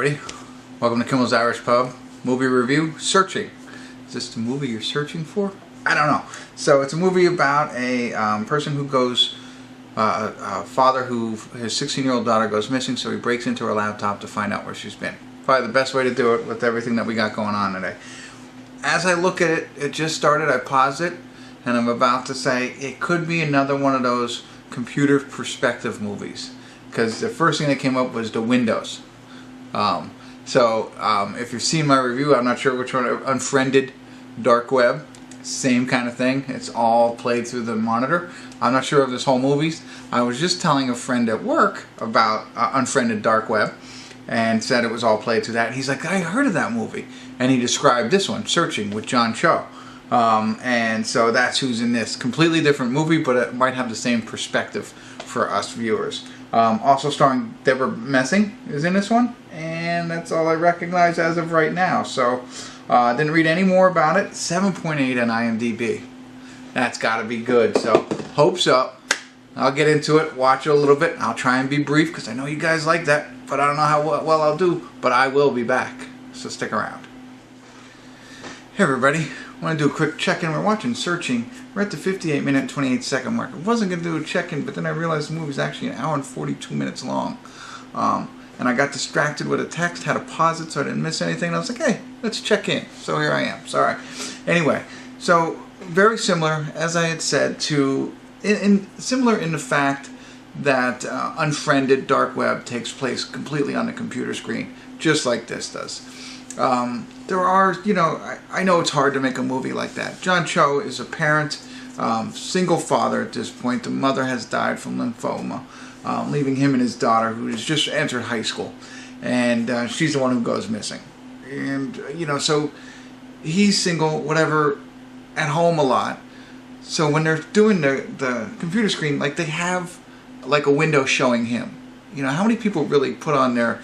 everybody. Welcome to Kimmel's Irish Pub. Movie review, Searching. Is this the movie you're searching for? I don't know. So it's a movie about a person who goes, a father who, his 16-year-old daughter goes missing, so he breaks into her laptop to find out where she's been. Probably the best way to do it with everything that we got going on today. As I look at it, it just started, I paused it, and I'm about to say it could be another one of those computer perspective movies. Because the first thing that came up was the windows. If you've seen my review, I'm not sure which one, Unfriended, Dark Web, same kind of thing. It's all played through the monitor. I'm not sure of this whole movie. I was just telling a friend at work about Unfriended Dark Web and said it was all played through that. And he's like, I heard of that movie. And he described this one, Searching, with John Cho. And so that's who's in this. Completely different movie, but it might have the same perspective for us viewers. Also starring Debra is in this one, and that's all I recognize as of right now. So, didn't read any more about it. 7.8 on IMDb. That's got to be good. So, hopes up. I'll get into it, watch it a little bit. I'll try and be brief because I know you guys like that, but I don't know how well I'll do. But I will be back, so stick around. Hey everybody. I want to do a quick check-in. We're watching Searching. We're at the 58-minute, 28-second mark. I wasn't going to do a check-in, but then I realized the movie's actually 1 hour and 42 minutes long. And I got distracted with a text, had to pause it so I didn't miss anything. And I was like, hey, let's check in. So here I am. Sorry. Anyway, so very similar, as I had said, to... similar in the fact that Unfriended Dark Web takes place completely on the computer screen, just like this does. There are, I know it's hard to make a movie like that. John Cho is a parent, single father at this point. The mother has died from lymphoma, leaving him and his daughter, who has just entered high school. And she's the one who goes missing. And, so he's single, whatever, at home a lot. So when they're doing the computer screen, like they have like a window showing him. How many people really put on their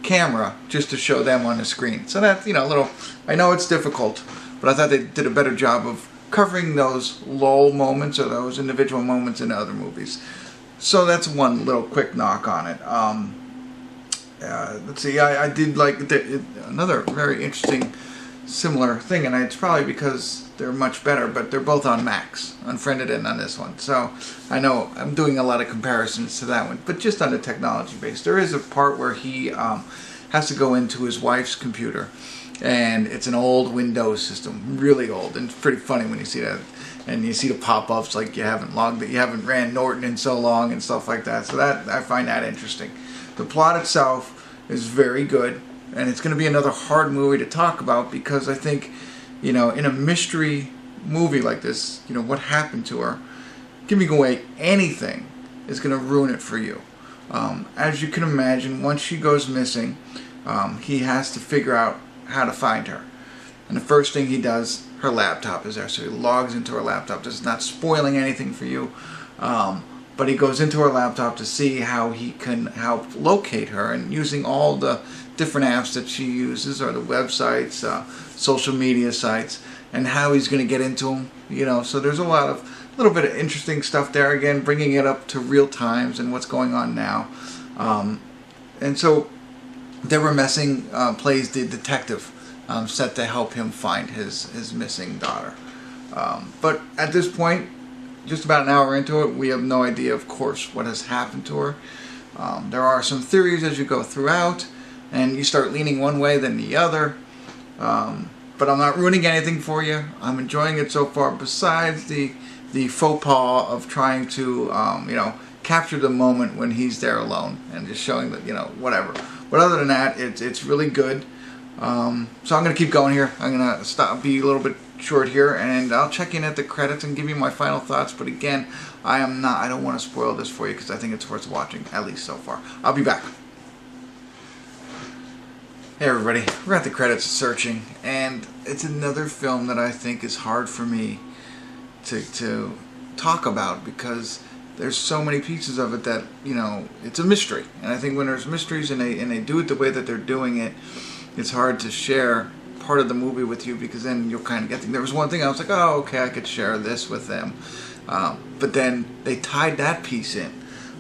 camera just to show them on the screen? So that's, a little, I know it's difficult, but I thought they did a better job of covering those lull moments or those individual moments in other movies. So that's one little quick knock on it. Let's see, I did like another very interesting similar thing, and it's probably because they're much better, but they're both on Max, Unfriended and on this one. So I know I'm doing a lot of comparisons to that one, but just on the technology base. There is a part where he has to go into his wife's computer, and it's an old Windows system, really old, and it's pretty funny when you see that, and you see the pop-ups like you haven't logged it, you haven't ran Norton in so long and stuff like that. So that I find that interesting. The plot itself is very good. And it's going to be another hard movie to talk about because I think, in a mystery movie like this, what happened to her, giving away anything is going to ruin it for you. As you can imagine, once she goes missing, he has to figure out how to find her. And the first thing he does, her laptop is there. So he logs into her laptop. This is not spoiling anything for you. But he goes into her laptop to see how he can help locate her, and using all the different apps that she uses, or the websites, social media sites, and how he's going to get into them. So there's a little bit of interesting stuff there. Again, bringing it up to real times and what's going on now. And so Debra plays the detective set to help him find his missing daughter. But at this point, just about an hour into it, we have no idea, of course, what has happened to her. There are some theories as you go throughout, and you start leaning one way then the other. But I'm not ruining anything for you. I'm enjoying it so far, besides the faux pas of trying to, capture the moment when he's there alone and just showing that, whatever. But other than that, it's really good. So I'm going to keep going here. I'm going to be a little bit short here, and I'll check in at the credits and give you my final thoughts. But again, I don't want to spoil this for you because I think it's worth watching, at least so far. I'll be back. Hey everybody, we're at the credits of Searching, and it's another film that I think is hard for me to talk about because there's so many pieces of it that, it's a mystery. And I think when there's mysteries and they do it the way that they're doing it, it's hard to share part of the movie with you, because then you'll kind of get things. There was one thing I was like, oh, okay, I could share this with them. But then they tied that piece in.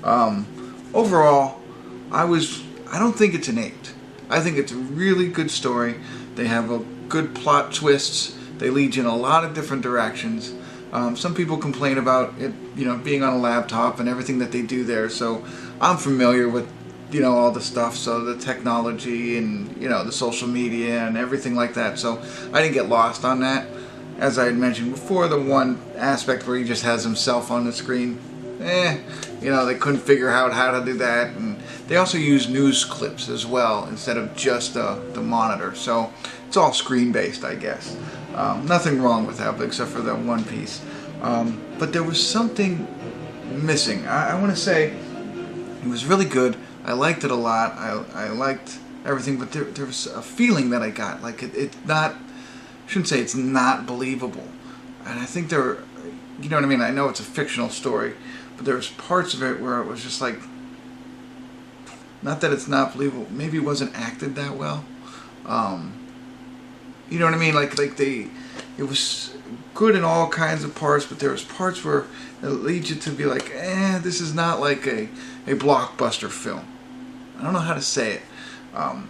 Overall, I was I don't think it's an 8. I think it's a really good story. They have a good plot twists. They lead you in a lot of different directions. Some people complain about it, being on a laptop and everything that they do there. So I'm familiar with, all the stuff. So the technology and, the social media and everything like that. So I didn't get lost on that. As I had mentioned before, the one aspect where he just has himself on the screen, they couldn't figure out how to do that. And they also use news clips as well instead of just the monitor. So it's all screen-based, I guess. Nothing wrong with that, except for that one piece. But there was something missing. I want to say it was really good. I liked it a lot. I liked everything, but there was a feeling that I got. Like it's not, I shouldn't say it's not believable. And I think there were, you know what I mean? I know it's a fictional story, but there was parts of it where it was just like, not that it's not believable, maybe it wasn't acted that well. You know what I mean? Like it was good in all kinds of parts, but there was parts where it leads you to be like, this is not like a blockbuster film. I don't know how to say it. I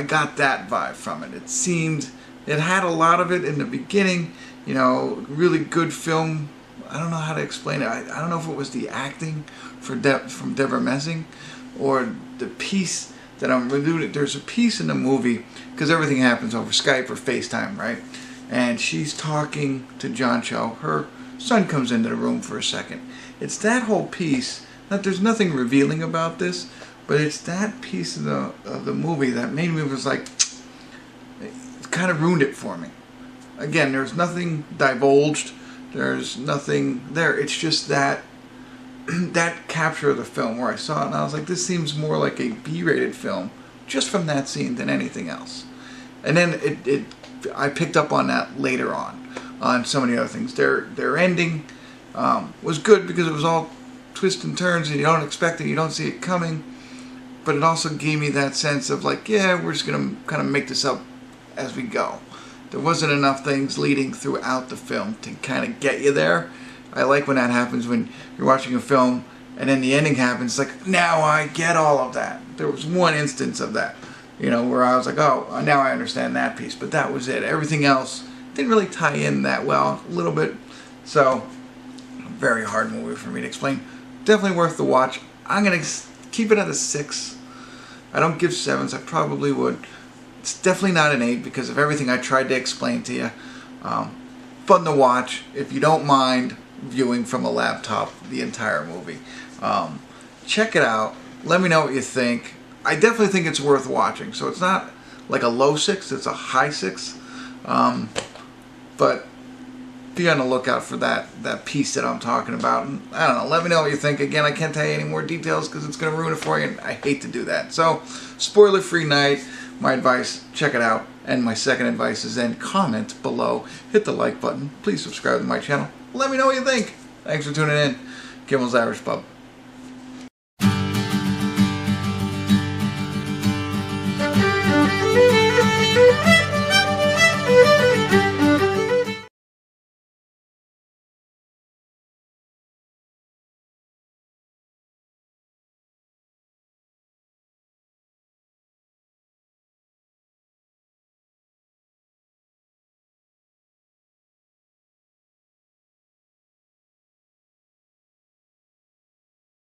got that vibe from it. It had a lot of it in the beginning, really good film. I don't know how to explain it. I don't know if it was the acting from Debra Messing or the piece that I'm alluding. There's a piece in the movie, because everything happens over Skype or FaceTime, right? And she's talking to John Cho. Her son comes into the room for a second. It's that whole piece. There's nothing revealing about this, but it's that piece of the movie that made me was like, it kind of ruined it for me. Again, there's nothing divulged. There's nothing there. It's just that capture of the film where I saw it and I was like, this seems more like a B-rated film just from that scene than anything else. And then I picked up on that later on so many other things. Their ending was good because it was all twists and turns and you don't expect it, you don't see it coming. But it also gave me that sense of like, we're just going to kind of make this up as we go. There wasn't enough things leading throughout the film to kind of get you there. I like when that happens, when you're watching a film and then the ending happens. It's like, now I get all of that. There was one instance of that, where I was like, oh, now I understand that piece. But that was it. Everything else didn't really tie in that well, a little bit. So, very hard movie for me to explain. Definitely worth the watch. I'm going to keep it at a 6. I don't give 7s. I probably would. It's definitely not an 8 because of everything I tried to explain to you. Fun to watch if you don't mind viewing from a laptop the entire movie. Check it out. Let me know what you think. I definitely think it's worth watching. So it's not like a low 6, it's a high 6. But be on the lookout for that piece that I'm talking about. And I don't know, let me know what you think. Again, I can't tell you any more details because it's going to ruin it for you, and I hate to do that. So, spoiler-free night. My advice, check it out. And my second advice is then comment below. Hit the like button. Please subscribe to my channel. Let me know what you think. Thanks for tuning in. Kimmel's Irish Pub.